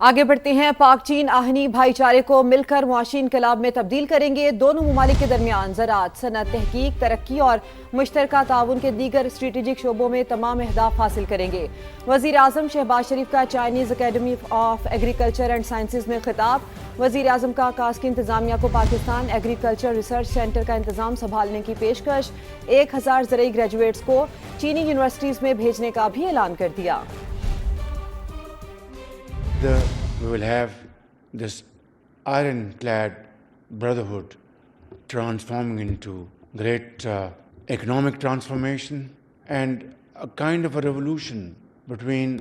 آگے بڑھتے ہیں۔ پاک چین آہنی بھائی چارے کو مل کر معاشی انقلاب میں تبدیل کریں گے۔ دونوں ممالک کے درمیان زراعت، صنعت، تحقیق، ترقی اور مشترکہ تعاون کے دیگر اسٹریٹجک شعبوں میں تمام اہداف حاصل کریں گے۔ وزیر اعظم شہباز شریف کا Chinese academy of agriculture and sciences میں خطاب۔ وزیر اعظم کا کاسکی انتظامیہ کو پاکستان ایگریکلچر ریسرچ سینٹر کا انتظام سنبھالنے کی پیشکش۔ 1000 زرعی گریجویٹس کو چینی یونیورسٹیز میں بھیجنے کا بھی اعلان کر دیا۔ We will have this ironclad brotherhood transforming into great economic transformation and a kind of a revolution between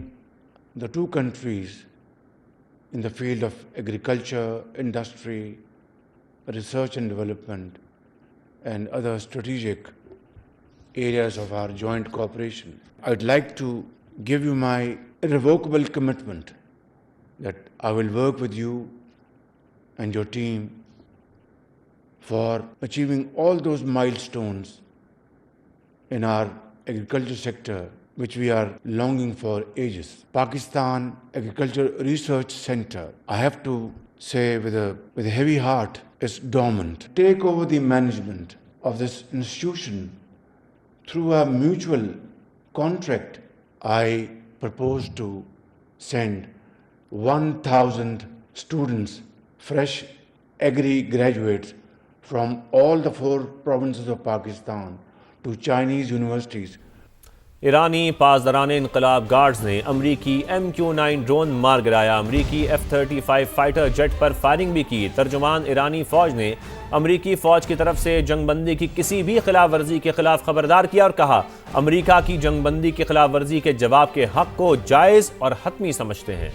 the two countries in the field of agriculture, industry, research and development, and other strategic areas of our joint cooperation. I'd like to give you my irrevocable commitment that I will work with you and your team for achieving all those milestones in our agriculture sector which we are longing for ages. Pakistan Agriculture Research Center, I have to say with a heavy heart, is dormant. Take over the management of this institution through a mutual contract. I propose to send 1000 students, fresh agri graduates from all the 4 provinces of Pakistan to Chinese universities. ایرانی پاسداران انقلاب guards نے امریکی MQ-9 drone مار گرایا۔ امریکی F-35 fighter jet پر firing بھی کی۔ ترجمان ایرانی فوج نے امریکی فوج کی طرف سے جنگ بندی کی کسی بھی خلاف ورزی کے خلاف خبردار کیا اور کہا امریکہ کی جنگ بندی کی خلاف ورزی کے جواب کے حق کو جائز اور حتمی سمجھتے ہیں۔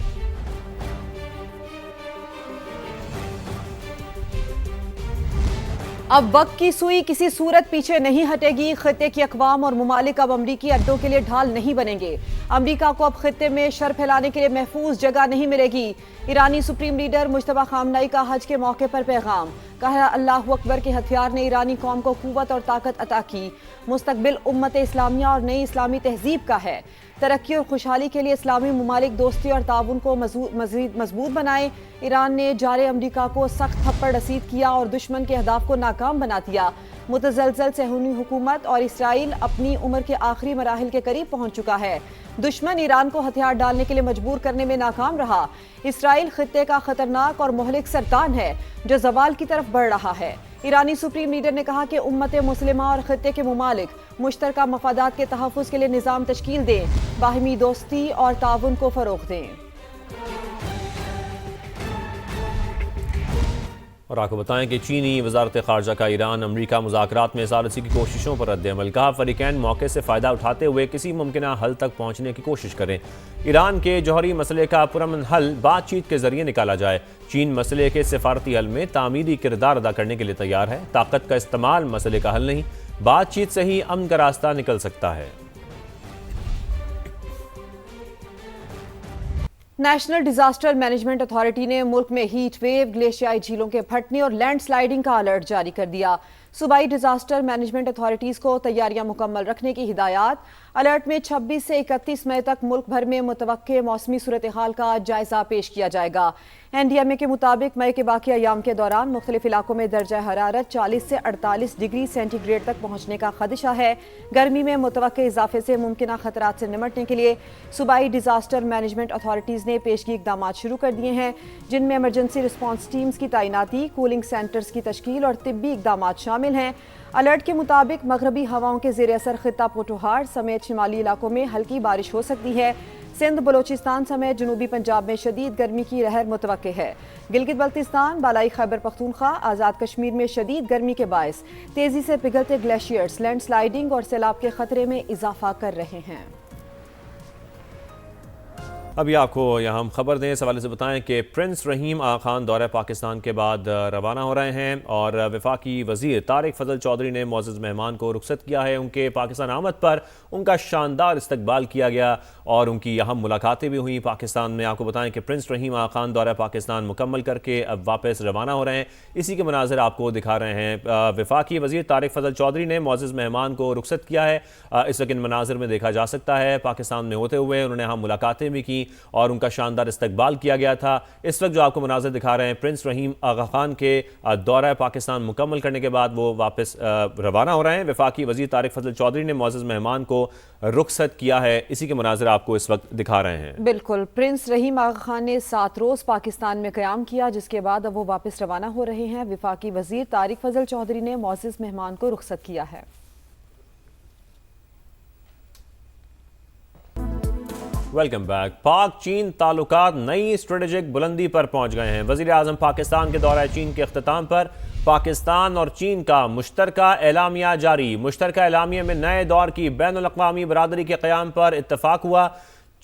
اب وقت کی سوئی کسی صورت پیچھے نہیں ہٹے گی۔ خطے کی اقوام اور ممالک اب امریکی اڈوں کے لیے ڈھال نہیں بنیں گے۔ امریکہ کو اب خطے میں شر پھیلانے کے لیے محفوظ جگہ نہیں ملے گی۔ ایرانی سپریم لیڈر مجتبیٰ خامنہئی کا حج کے موقع پر پیغام۔ کہا اللہ اکبر کے ہتھیار نے ایرانی قوم کو قوت اور طاقت عطا کی۔ مستقبل امت اسلامیہ اور نئی اسلامی تہذیب کا ہے۔ ترقی اور خوشحالی کے لیے اسلامی ممالک دوستی اور تعاون کو مزید مضبوط بنائیں۔ ایران نے جارے امریکہ کو سخت تھپڑ رسید کیا اور دشمن کے اہداف کو ناکام بنا دیا۔ متزلزل صہیونی حکومت اور اسرائیل اپنی عمر کے آخری مراحل کے قریب پہنچ چکا ہے۔ دشمن ایران کو ہتھیار ڈالنے کے لیے مجبور کرنے میں ناکام رہا۔ اسرائیل خطے کا خطرناک اور مہلک سرطان ہے جو زوال کی طرف بڑھ رہا ہے۔ ایرانی سپریم لیڈر نے کہا کہ امت مسلمہ اور خطے کے ممالک مشترکہ مفادات کے تحفظ کے لیے نظام تشکیل دیں، باہمی دوستی اور تعاون کو فروغ دیں۔ اور آپ کو بتائیں کہ چینی وزارت خارجہ کا ایران امریکہ مذاکرات میں ثالثی کی کوششوں پر رد عمل۔ کہا فریقین موقع سے فائدہ اٹھاتے ہوئے کسی ممکنہ حل تک پہنچنے کی کوشش کریں۔ ایران کے جوہری مسئلے کا پرامن حل بات چیت کے ذریعے نکالا جائے۔ چین مسئلے کے سفارتی حل میں تعمیری کردار ادا کرنے کے لیے تیار ہے۔ طاقت کا استعمال مسئلے کا حل نہیں، بات چیت سے ہی امن کا راستہ نکل سکتا ہے۔ نیشنل ڈیزاسٹر مینجمنٹ اتھارٹی نے ملک میں ہیٹ ویو، گلیشیائی جھیلوں کے پھٹنے اور لینڈ سلائیڈنگ کا الرٹ جاری کر دیا۔ صوبائی ڈیزاسٹر مینجمنٹ اتھارٹیز کو تیاریاں مکمل رکھنے کی ہدایات۔ الرٹ میں 26 سے 31 مئی تک ملک بھر میں متوقع موسمی صورتحال کا جائزہ پیش کیا جائے گا۔ NDMA کے مطابق مئی کے باقی ایام کے دوران مختلف علاقوں میں درجہ حرارت 40 سے 48 ڈگری سینٹی گریڈ تک پہنچنے کا خدشہ ہے۔ گرمی میں متوقع اضافے سے ممکنہ خطرات سے نمٹنے کے لیے صوبائی ڈیزاسٹر مینجمنٹ اتھارٹیز نے پیشگی اقدامات شروع کر دیے ہیں، جن میں ایمرجنسی رسپانس ٹیمز کی تعیناتی، کولنگ سینٹرز کی تشکیل اور طبی اقدامات شامل ہیں۔ الرٹ کے مطابق مغربی ہواؤں کے زیر اثر خطہ پوٹوہار سمیت شمالی علاقوں میں ہلکی بارش ہو سکتی ہے۔ سندھ، بلوچستان سمیت جنوبی پنجاب میں شدید گرمی کی لہر متوقع ہے۔ گلگت بلتستان، بالائی خیبر پختونخوا، آزاد کشمیر میں شدید گرمی کے باعث تیزی سے پگھلتے گلیشیئرز لینڈ سلائیڈنگ اور سیلاب کے خطرے میں اضافہ کر رہے ہیں۔ ابھی آپ کو یہاں ہم خبر دیں، اس حوالے سے بتائیں کہ پرنس رحیم آغا خان دورہ پاکستان کے بعد روانہ ہو رہے ہیں اور وفاقی وزیر طارق فضل چودھری نے معزز مہمان کو رخصت کیا ہے۔ ان کے پاکستان آمد پر ان کا شاندار استقبال کیا گیا اور ان کی اہم ملاقاتیں بھی ہوئیں پاکستان میں۔ آپ کو بتائیں کہ پرنس رحیم آغا خان دورہ پاکستان مکمل کر کے اب واپس روانہ ہو رہے ہیں۔ اسی کے مناظر آپ کو دکھا رہے ہیں۔ وفاقی وزیر طارق فضل چودھری نے معزز مہمان کو رخصت کیا ہے۔ اس وقت ان مناظر میں دیکھا جا سکتا ہے پاکستان میں ہوتے ہوئے انہوں نے ہم ملاقاتیں بھی کی اور ان کا شاندار استقبال کیا گیا تھا. اس وقت جو آپ کو مناظر دکھا رہے ہیں پرنس رحیم آغا خان کے دورہ پاکستان مکمل کرنے کے بعد وہ واپس روانہ ہو رہے ہیں. وفاقی وزیر طارق فضل چودھری نے معزز مہمان کو رخصت کیا ہے, اسی کے مناظر آپ کو اس وقت دکھا رہے ہیں. بالکل, پرنس رحیم آغا خان نے 7 روز پاکستان میں قیام کیا, جس کے بعد اب وہ واپس روانہ ہو رہے ہیں. وفاقی وزیر طارق فضل چودھری نے معزز مہمان کو رخصت کیا ہے. Welcome back. پاک چین تعلقات نئی اسٹریٹجک بلندی پر پہنچ گئے ہیں. وزیر اعظم پاکستان کے دورہ چین کے اختتام پر پاکستان اور چین کا مشترکہ اعلامیہ جاری. مشترکہ اعلامیہ میں نئے دور کی بین الاقوامی برادری کے قیام پر اتفاق ہوا.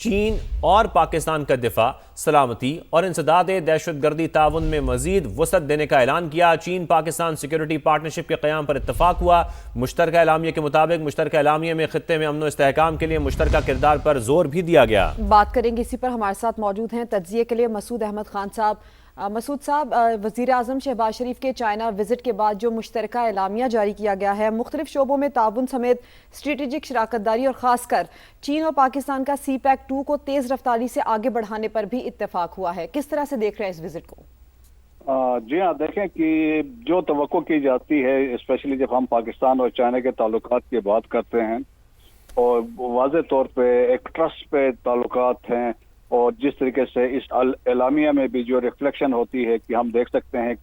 چین اور پاکستان کا دفاع, سلامتی اور انسداد دہشت گردی تعاون میں مزید وسعت دینے کا اعلان کیا. چین پاکستان سیکیورٹی پارٹنرشپ کے قیام پر اتفاق ہوا. مشترکہ اعلامیہ کے مطابق مشترکہ اعلامیہ میں خطے میں امن و استحکام کے لیے مشترکہ کردار پر زور بھی دیا گیا. بات کریں گے اسی پر. ہمارے ساتھ موجود ہیں تجزیے کے لیے مسعود احمد خان صاحب. مسعود صاحب, وزیر اعظم شہباز شریف کے چائنا وزٹ کے بعد جو مشترکہ اعلامیہ جاری کیا گیا ہے, مختلف شعبوں میں تعاون سمیت اسٹریٹجک شراکت داری اور خاص کر چین اور پاکستان کا سی پیک 2 کو تیز رفتاری سے آگے بڑھانے پر بھی اتفاق ہوا ہے. کس طرح سے دیکھ رہے ہیں اس وزٹ کو؟ جی ہاں, دیکھیں کہ جو توقع کی جاتی ہے اسپیشلی جب ہم پاکستان اور چائنا کے تعلقات کی بات کرتے ہیں, اور واضح طور پہ ایک ٹرسٹ پہ تعلقات ہیں, اور جس طریقے سے اس اعلامیہ میں بھی جو ریفلیکشن ہوتی ہے کہ ہم دیکھ سکتے ہیں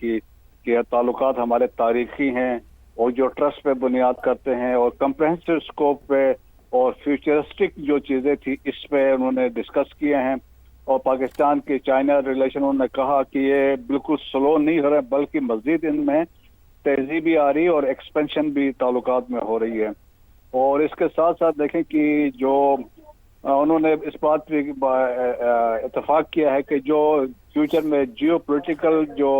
کہ تعلقات ہمارے تاریخی ہیں اور جو ٹرسٹ پہ بنیاد کرتے ہیں اور کمپریہنسو اسکوپ پہ اور فیوچرسٹک جو چیزیں تھی اس پہ انہوں نے ڈسکس کیے ہیں. اور پاکستان کے چائنا ریلیشن انہوں نے کہا کہ یہ بالکل سلو نہیں ہو رہا بلکہ مزید ان میں تیزی بھی آ رہی اور ایکسپینشن بھی تعلقات میں ہو رہی ہے. اور اس کے ساتھ ساتھ دیکھیں کہ جو انہوں نے اس بات پہ اتفاق کیا ہے کہ جو فیوچر میں جیو پولیٹیکل جو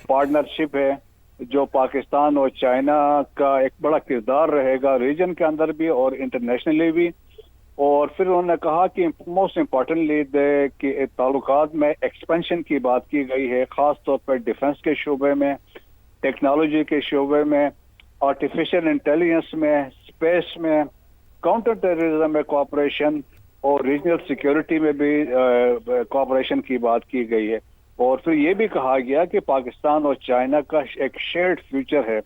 پارٹنرشپ ہے جو پاکستان اور چائنا کا ایک بڑا کردار رہے گا ریجن کے اندر بھی اور انٹرنیشنلی بھی. اور پھر انہوں نے کہا کہ موسٹ امپورٹنٹلی کہ تعلقات میں ایکسپینشن کی بات کی گئی ہے, خاص طور پر ڈیفنس کے شعبے میں, ٹیکنالوجی کے شعبے میں, آرٹیفیشل انٹیلیجنس میں, اسپیس میں, کاؤنٹر ٹیررزم میں کوآپریشن اور ریجنل سیکیورٹی میں بھی کوآپریشن کی بات کی گئی ہے. اور پھر یہ بھی کہا گیا کہ پاکستان اور چائنا کا ایک شیئرڈ فیوچر ہے,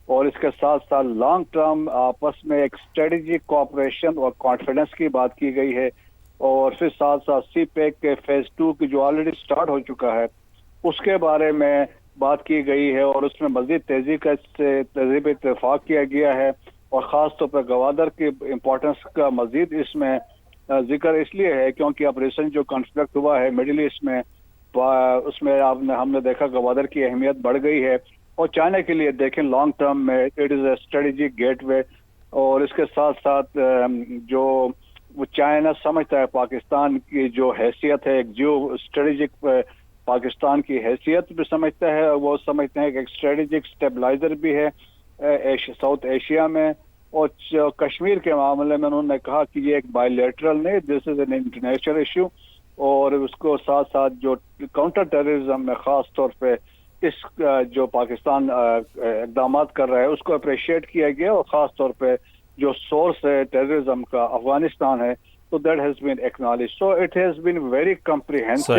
اور اس کے ساتھ ساتھ لانگ ٹرم آپس میں ایک اسٹریٹجک کوآپریشن اور کانفیڈنس کی بات کی گئی ہے. اور پھر ساتھ ساتھ سی پیک کے فیز 2 کی جو آلریڈی سٹارٹ ہو چکا ہے اس کے بارے میں بات کی گئی ہے, اور اس میں مزید تیزی پہ اتفاق کیا گیا ہے. اور خاص طور پر گوادر کی امپورٹنس کا مزید اس میں ذکر اس لیے ہے کیونکہ اب ریسنٹ جو کانفلکٹ ہوا ہے مڈل ایسٹ میں, اس میں ہم نے دیکھا گوادر کی اہمیت بڑھ گئی ہے. اور چائنا کے لیے دیکھیں لانگ ٹرم میں it is a strategic gateway. اور اس کے ساتھ ساتھ جو وہ چائنا سمجھتا ہے پاکستان کی جو حیثیت ہے ایک جیو اسٹریٹجک پاکستان کی حیثیت بھی سمجھتا ہے, اور وہ سمجھتے ہیں کہ ایک اسٹریٹجک اسٹیبلائزر بھی ہے ساؤتھ ایشیا میں. اور کشمیر کے معاملے میں انہوں نے کہا کہ یہ ایک بائی لیٹرل نہیں, دس از این انٹرنیشنل ایشو. اور اس کو ساتھ ساتھ جو کاؤنٹر ٹیررزم میں خاص طور پہ اس جو پاکستان اقدامات کر رہا ہے اس کو اپریشیٹ کیا گیا, اور خاص طور پہ جو سورس ہے ٹیررزم کا افغانستان ہے, تو that has been acknowledged. So it has been very comprehensive